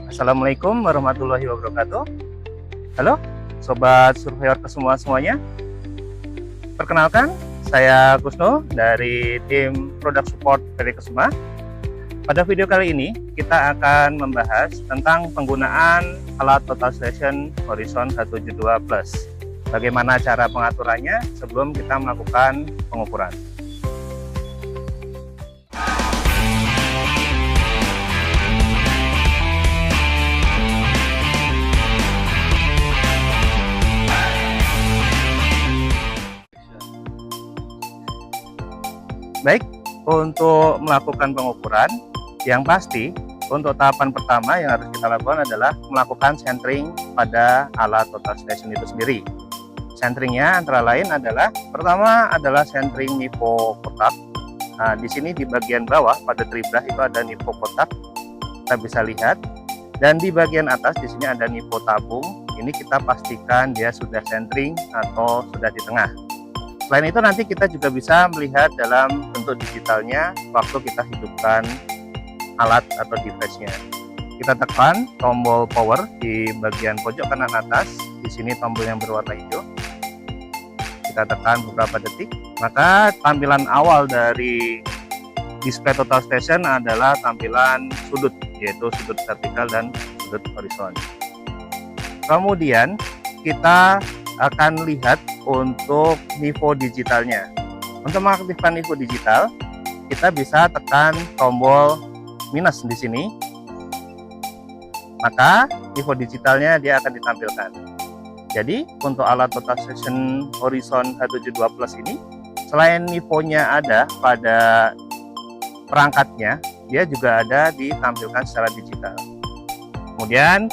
Assalamualaikum warahmatullahi wabarakatuh. Halo, sobat surveyor semuanya. Perkenalkan, saya Kusno dari tim Product Support PT Kesuma. Pada video kali ini, kita akan membahas tentang penggunaan alat Total Station Horizon 172 Plus. Bagaimana cara pengaturannya sebelum kita melakukan pengukuran. Baik, untuk melakukan pengukuran, yang pasti untuk tahapan pertama yang harus kita lakukan adalah melakukan centering pada alat Total Station itu sendiri. Centeringnya antara lain adalah, pertama adalah centering nivo kotak. Nah, di sini di bagian bawah pada tribrah itu ada nivo kotak, kita bisa lihat. Dan di bagian atas di sini ada nivo tabung. Ini kita pastikan dia sudah centering atau sudah di tengah. Selain itu nanti kita juga bisa melihat dalam bentuk digitalnya waktu kita hidupkan alat atau device-nya. Kita tekan tombol power di bagian pojok kanan atas. Di sini tombol yang berwarna hijau. Kita tekan beberapa detik, maka tampilan awal dari display Total Station adalah tampilan sudut, yaitu sudut vertikal dan sudut horizon. Kemudian kita akan lihat untuk nivo digitalnya. Untuk mengaktifkan nivo digital, kita bisa tekan tombol minus di sini. Maka nivo digitalnya dia akan ditampilkan. Jadi untuk alat Total Station Horizon 172 Plus ini, selain nivonya ada pada perangkatnya, dia juga ada ditampilkan secara digital. Kemudian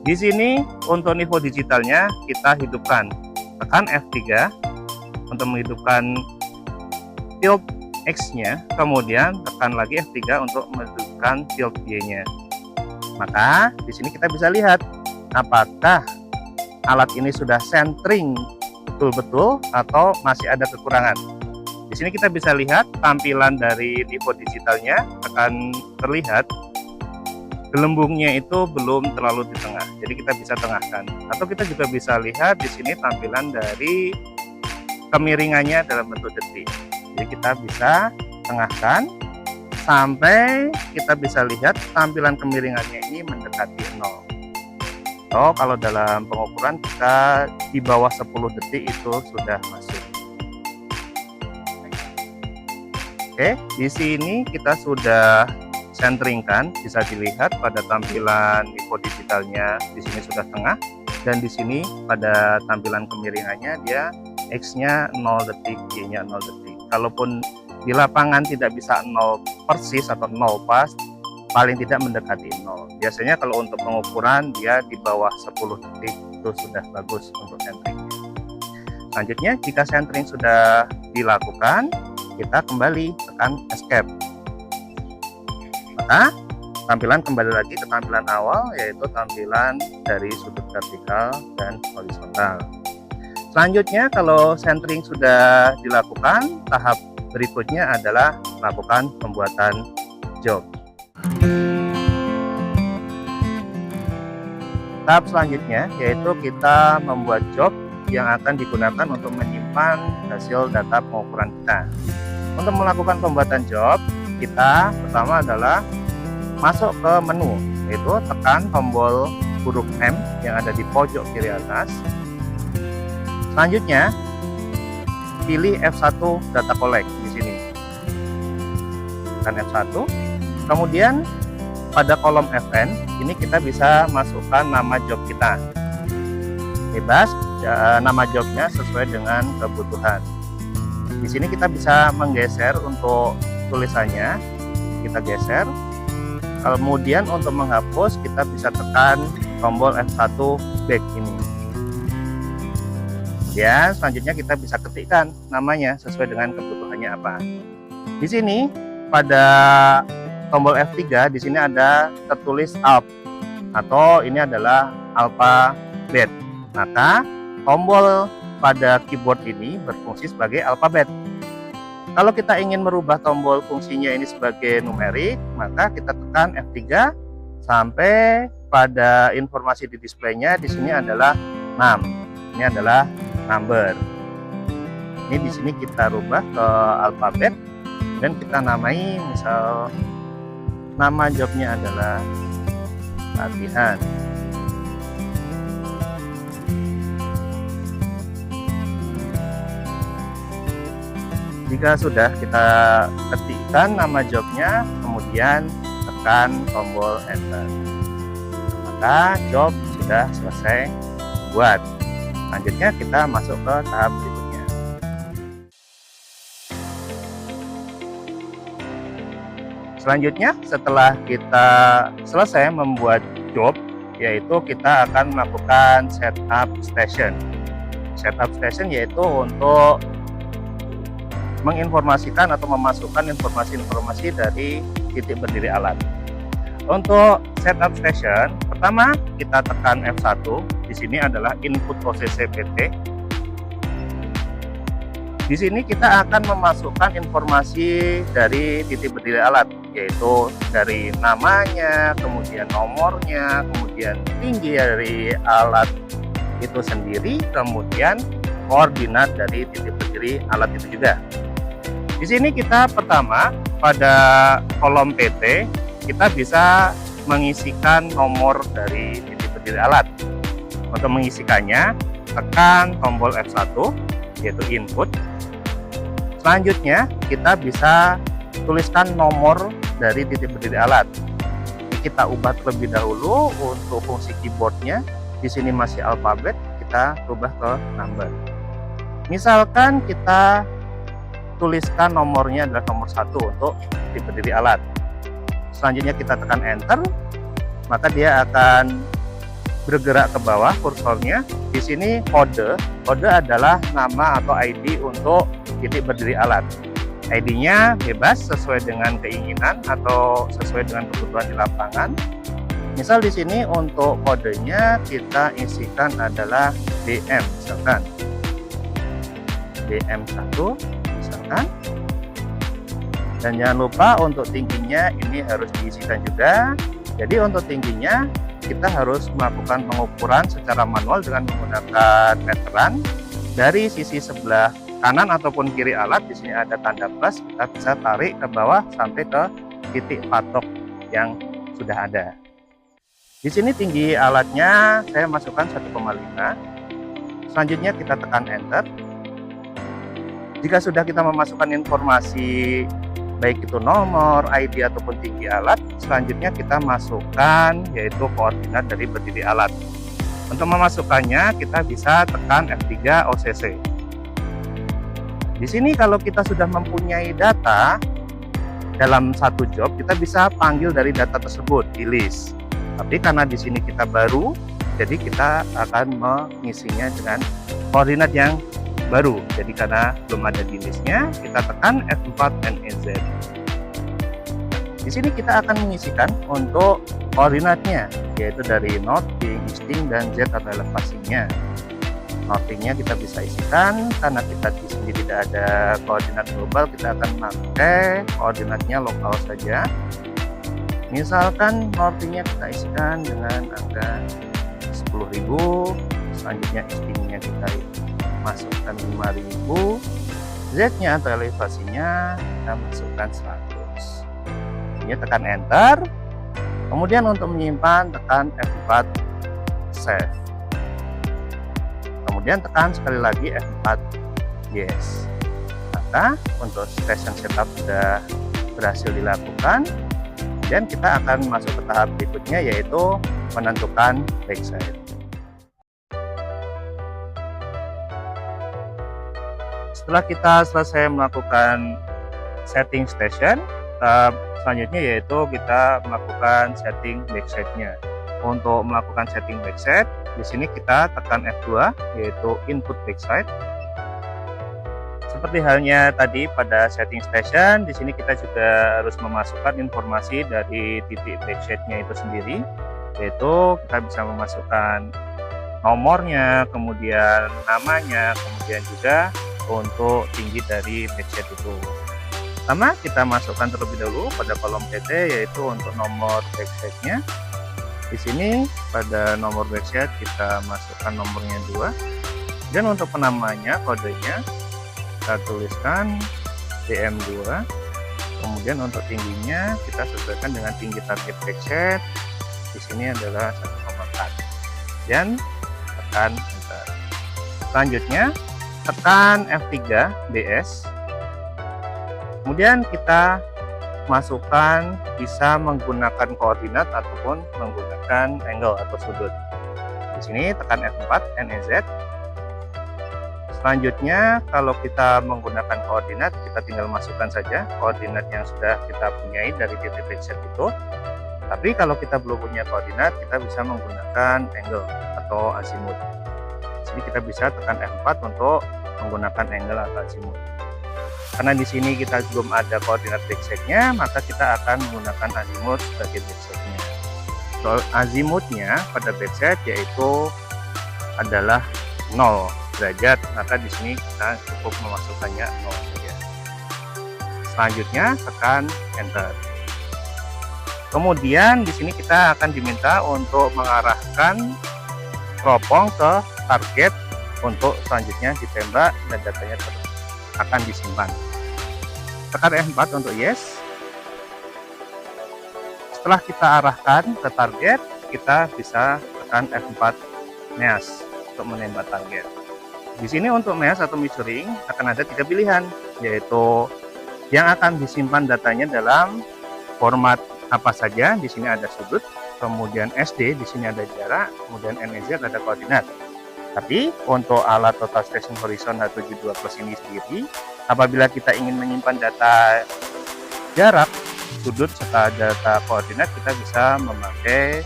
di sini untuk nivo digitalnya kita hidupkan. Tekan F3 untuk menghidupkan tilt X-nya, kemudian tekan lagi F3 untuk menghidupkan tilt Y-nya. Maka di sini kita bisa lihat apakah alat ini sudah centering betul-betul atau masih ada kekurangan. Di sini kita bisa lihat tampilan dari nivo digitalnya akan terlihat gelembungnya itu belum terlalu di tengah, jadi kita bisa tengahkan. Atau kita juga bisa lihat di sini tampilan dari kemiringannya dalam bentuk detik. Jadi kita bisa tengahkan sampai kita bisa lihat tampilan kemiringannya ini mendekati 0. So, kalau dalam pengukuran kita di bawah 10 detik itu sudah masuk. Oke, di sini kita sudah centering kan, bisa dilihat pada tampilan nivo digitalnya di sini sudah tengah, dan di sini pada tampilan kemiringannya dia X-nya 0 detik, Y-nya 0 detik. Kalaupun di lapangan tidak bisa 0 persis atau 0 pas, paling tidak mendekati 0. Biasanya kalau untuk pengukuran dia di bawah 10 detik itu sudah bagus untuk centeringnya. Selanjutnya jika centering sudah dilakukan, kita kembali tekan escape. Maka tampilan kembali lagi ke tampilan awal, yaitu tampilan dari sudut vertikal dan horizontal. Selanjutnya kalau centering sudah dilakukan, tahap berikutnya adalah melakukan pembuatan job. Tahap selanjutnya yaitu kita membuat job yang akan digunakan untuk menyimpan hasil data pengukuran kita. Untuk melakukan pembuatan job, kita pertama adalah masuk ke menu, yaitu tekan tombol huruf M yang ada di pojok kiri atas. Selanjutnya pilih F1 data collect di sini. Tekan F1. Kemudian pada kolom FN ini kita bisa masukkan nama job kita. Bebas nama jobnya sesuai dengan kebutuhan. Di sini kita bisa menggeser untuk tulisannya, kita geser. Kemudian untuk menghapus kita bisa tekan tombol F1 back ini. Ya, selanjutnya kita bisa ketikkan namanya sesuai dengan kebutuhannya apa. Di sini pada tombol F3 di sini ada tertulis alt atau ini adalah alphabet. Maka tombol pada keyboard ini berfungsi sebagai alfabet. Kalau kita ingin merubah tombol fungsinya ini sebagai numerik, maka kita tekan F3 sampai pada informasi di displaynya di sini adalah num. Ini adalah number. Ini di sini kita rubah ke alfabet dan kita namai, misal nama jobnya adalah latihan. Jika sudah kita ketikkan nama jobnya, kemudian tekan tombol enter, maka job sudah selesai dibuat. Selanjutnya kita masuk ke tahap berikutnya. Selanjutnya, setelah kita selesai membuat job, yaitu kita akan melakukan setup station. Setup station yaitu untuk menginformasikan atau memasukkan informasi-informasi dari titik berdiri alat. Untuk setup station, pertama kita tekan F1. Di sini adalah input OCC PT. Di sini kita akan memasukkan informasi dari titik berdiri alat, yaitu dari namanya, kemudian nomornya, kemudian tinggi dari alat itu sendiri, kemudian koordinat dari titik berdiri alat itu juga. Di sini kita pertama pada kolom PT kita bisa mengisikan nomor dari titik berdiri alat. Untuk mengisikannya tekan tombol F1 yaitu input. Selanjutnya kita bisa tuliskan nomor dari titik berdiri alat. Ini kita ubah terlebih dahulu untuk fungsi keyboardnya. Di sini masih alfabet, kita ubah ke number. Misalkan kita tuliskan nomornya adalah nomor 1 untuk titik berdiri alat. Selanjutnya kita tekan enter, maka dia akan bergerak ke bawah kursornya. Di sini kode adalah nama atau ID untuk titik berdiri alat. ID-nya bebas sesuai dengan keinginan atau sesuai dengan kebutuhan di lapangan. Misal di sini untuk kodenya kita isikan adalah BM, misalkan BM1 misalkan. Dan jangan lupa untuk tingginya ini harus diisikan juga. Jadi untuk tingginya kita harus melakukan pengukuran secara manual dengan menggunakan meteran. Dari sisi sebelah kanan ataupun kiri alat, di sini ada tanda plus, kita bisa tarik ke bawah sampai ke titik patok yang sudah ada. Di sini tinggi alatnya saya masukkan 1,5. Selanjutnya kita tekan enter. Jika sudah kita memasukkan informasi baik itu nomor, ID ataupun tinggi alat, selanjutnya kita masukkan yaitu koordinat dari berdiri alat. Untuk memasukkannya kita bisa tekan F3 OCC. Di sini kalau kita sudah mempunyai data dalam satu job, kita bisa panggil dari data tersebut di list. Tapi karena di sini kita baru, jadi kita akan mengisinya dengan koordinat yang baru. Jadi karena belum ada di listnya, kita tekan F4 NEZ. Di sini kita akan mengisikan untuk koordinatnya, yaitu dari northing, easting, dan Z atau elevasinya. Northingnya kita bisa isikan, karena kita di sini tidak ada koordinat global, kita akan pakai koordinatnya lokal saja. Misalkan northingnya kita isikan dengan angka 10.000, selanjutnya eastingnya kita masukkan 5.000, Z-nya atau elevasinya kita masukkan 100. Ini tekan enter. Kemudian untuk menyimpan tekan F4 save. Kemudian tekan sekali lagi F4 yes. Maka untuk station setup sudah berhasil dilakukan, dan kita akan masuk ke tahap berikutnya yaitu menentukan backside. Setelah kita selesai melakukan setting station, tahap selanjutnya yaitu kita melakukan setting backside-nya. Untuk melakukan setting backside, di sini kita tekan F2 yaitu input backside. Seperti halnya tadi pada setting station, di sini kita juga harus memasukkan informasi dari titik backside-nya itu sendiri, yaitu kita bisa memasukkan nomornya, kemudian namanya, kemudian juga untuk tinggi dari backside itu. Pertama kita masukkan terlebih dahulu pada kolom PT yaitu untuk nomor backside-nya, Di sini pada nomor backset kita masukkan nomornya 2, dan untuk penamanya kodenya kita tuliskan DM2. Kemudian untuk tingginya kita sesuaikan dengan tinggi target backset. Di sini adalah 1,4 dan tekan enter. Selanjutnya tekan F3 BS. Kemudian kita masukkan bisa menggunakan koordinat ataupun menggunakan angle atau sudut. Di sini tekan F4 NEZ. Selanjutnya kalau kita menggunakan koordinat, kita tinggal masukkan saja koordinat yang sudah kita punyai dari titik backset itu. Tapi kalau kita belum punya koordinat, kita bisa menggunakan angle atau azimut. Di sini kita bisa tekan F4 untuk menggunakan angle atau azimut. Karena di sini kita belum ada koordinat backsetnya, maka kita akan menggunakan azimut sebagai backsetnya. Soal azimutnya pada backset yaitu adalah 0 derajat, maka di sini kita cukup memasukkannya 0 saja. Selanjutnya tekan enter. Kemudian di sini kita akan diminta untuk mengarahkan teropong ke target untuk selanjutnya ditembak dan datanya akan disimpan. Tekan F4 untuk yes. Setelah kita arahkan ke target, kita bisa tekan F4 meas untuk menembak target. Di sini untuk meas atau measuring akan ada 3 pilihan, yaitu yang akan disimpan datanya dalam format apa saja. Di sini ada sudut, kemudian SD, di sini ada jarak, kemudian NEZ ada koordinat. Tapi untuk alat Total Station Horizon H72 Plus ini sendiri, apabila kita ingin menyimpan data jarak, sudut, serta data koordinat, kita bisa memakai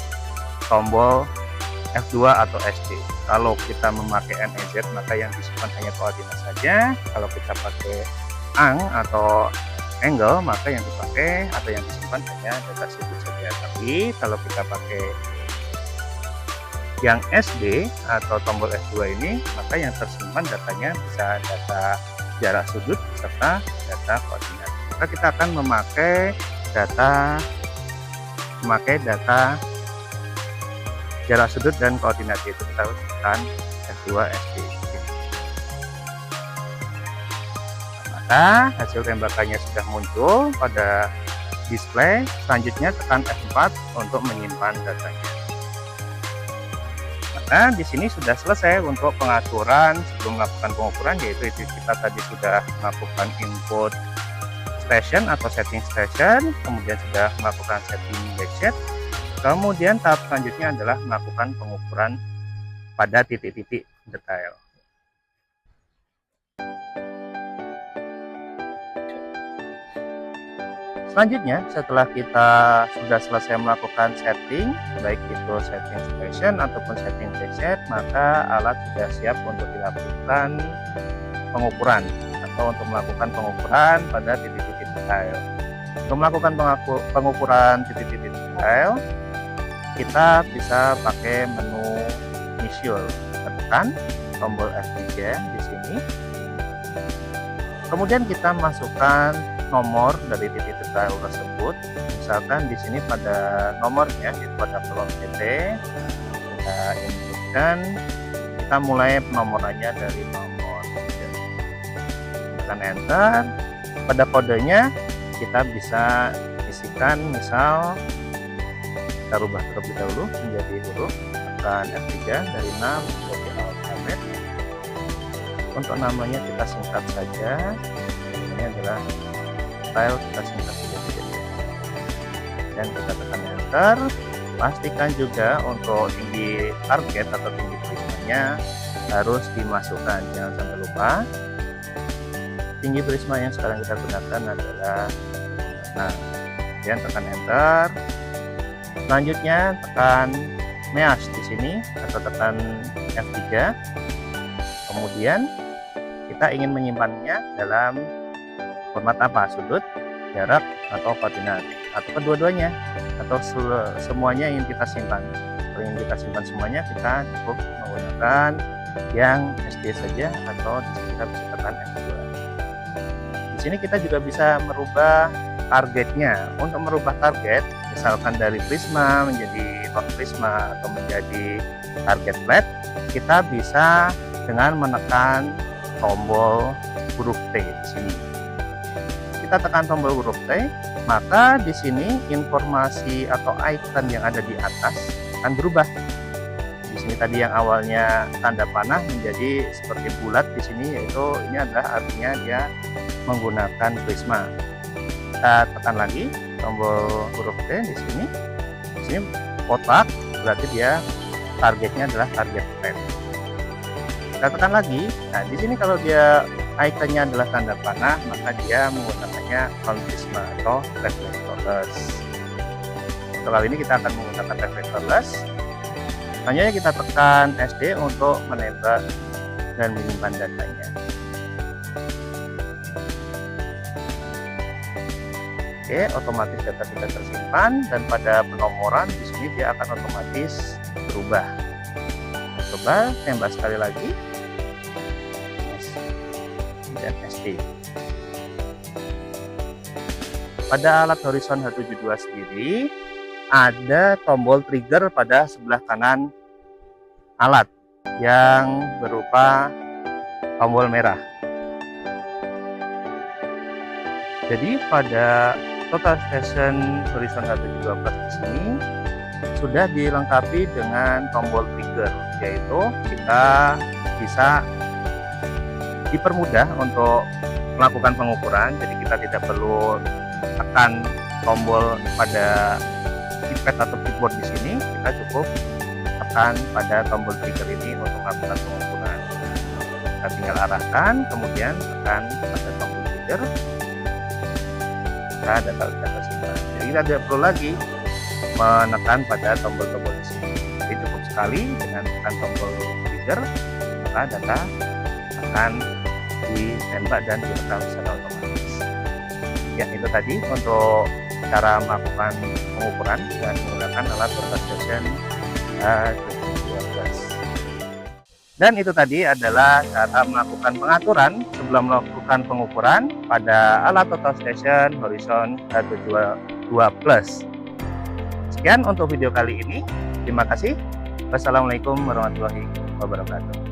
tombol F2 atau SD. Kalau kita memakai NEZ, maka yang disimpan hanya koordinat saja. Kalau kita pakai ang atau angle, maka yang dipakai atau yang disimpan hanya data sudut saja. Tapi kalau kita pakai yang SD atau tombol F2 ini, maka yang tersimpan datanya bisa data jarak sudut serta data koordinat. Maka kita akan memakai data jarak sudut dan koordinat, yaitu kita tekan F2 SD. Maka hasil tembakannya sudah muncul pada display. Selanjutnya tekan F4 untuk menyimpan datanya. Nah, di sini sudah selesai untuk pengaturan sebelum melakukan pengukuran, yaitu kita tadi sudah melakukan input station atau setting station, kemudian sudah melakukan setting backset. Kemudian tahap selanjutnya adalah melakukan pengukuran pada titik-titik detail. Selanjutnya, setelah kita sudah selesai melakukan setting, baik itu setting station ataupun setting backset, maka alat sudah siap untuk dilakukan pengukuran atau untuk melakukan pengukuran pada titik-titik detail. Untuk melakukan pengukuran titik-titik detail, kita bisa pakai menu visual. Tekan tombol F3 di sini. Kemudian kita masukkan nomor dari titik detail tersebut. Misalkan di sini pada nomornya, yaitu pada kolom PT, kita inputkan, kita mulai penomorannya dari nomor. Tekan enter. Pada kodenya kita bisa isikan, misal kita rubah terlebih dahulu menjadi huruf, tekan F3 dari 6 menjadi alfabet. Untuk namanya kita singkat saja, ini adalah file, kita singkat saja dan kita tekan enter. Pastikan juga untuk tinggi target atau tinggi prismanya harus dimasukkan, jangan sampai lupa. Tinggi prisma yang sekarang kita gunakan adalah, nah, kemudian tekan enter. Selanjutnya tekan meas di sini atau tekan F3. Kemudian kita ingin menyimpannya dalam format apa? Sudut, jarak, atau koordinat, atau kedua-duanya, atau semuanya yang kita simpan. Kalau yang kita simpan semuanya, kita cukup menggunakan yang SD saja, atau kita bisa tekan F2. Di sini kita juga bisa merubah targetnya. Untuk merubah target, misalkan dari prisma menjadi non prisma atau menjadi target flat, kita bisa dengan menekan tombol huruf T di sini. Kita tekan tombol huruf T, maka di sini informasi atau icon yang ada di atas akan berubah. Di sini tadi yang awalnya tanda panah menjadi seperti bulat di sini, yaitu ini adalah artinya dia menggunakan prisma. Kita tekan lagi tombol huruf T di sini. Di sini kotak, berarti dia targetnya adalah target flat. Kita tekan lagi. Nah, di sini kalau dia ikonnya adalah tanda panah, maka dia menggunakannya non prisma atau reflectorless. Untuk kali ini kita akan menggunakan reflectorless. Selanjutnya kita tekan SD untuk menembak dan menyimpan datanya. Oke, otomatis data sudah tersimpan, dan pada penomoran di sini dia akan otomatis berubah. Coba tembak sekali lagi. Dan SD. Pada alat Horizon H72 sendiri ada tombol trigger pada sebelah kanan alat yang berupa tombol merah. Jadi pada Total Station Horizon H72 Plus di sini sudah dilengkapi dengan tombol trigger, yaitu kita bisa dipermudah untuk melakukan pengukuran. Jadi kita tidak perlu tekan tombol pada keypad atau keyboard di sini, kita cukup tekan pada tombol trigger ini untuk melakukan pengukuran. Kita tinggal arahkan, kemudian tekan pada tombol trigger, kita data sudah simpan. Jadi kita tidak perlu lagi menekan pada tombol-tombol di sini. Jadi cukup sekali dengan tekan tombol trigger, maka data akan ditembak dan direkam secara otomatis. Ya, itu tadi untuk cara melakukan pengukuran dengan menggunakan alat Total Station H72 Plus. Dan itu tadi adalah cara melakukan pengaturan sebelum melakukan pengukuran pada alat Total Station Horizon H72 Plus. Sekian untuk video kali ini. Terima kasih. Wassalamualaikum warahmatullahi wabarakatuh.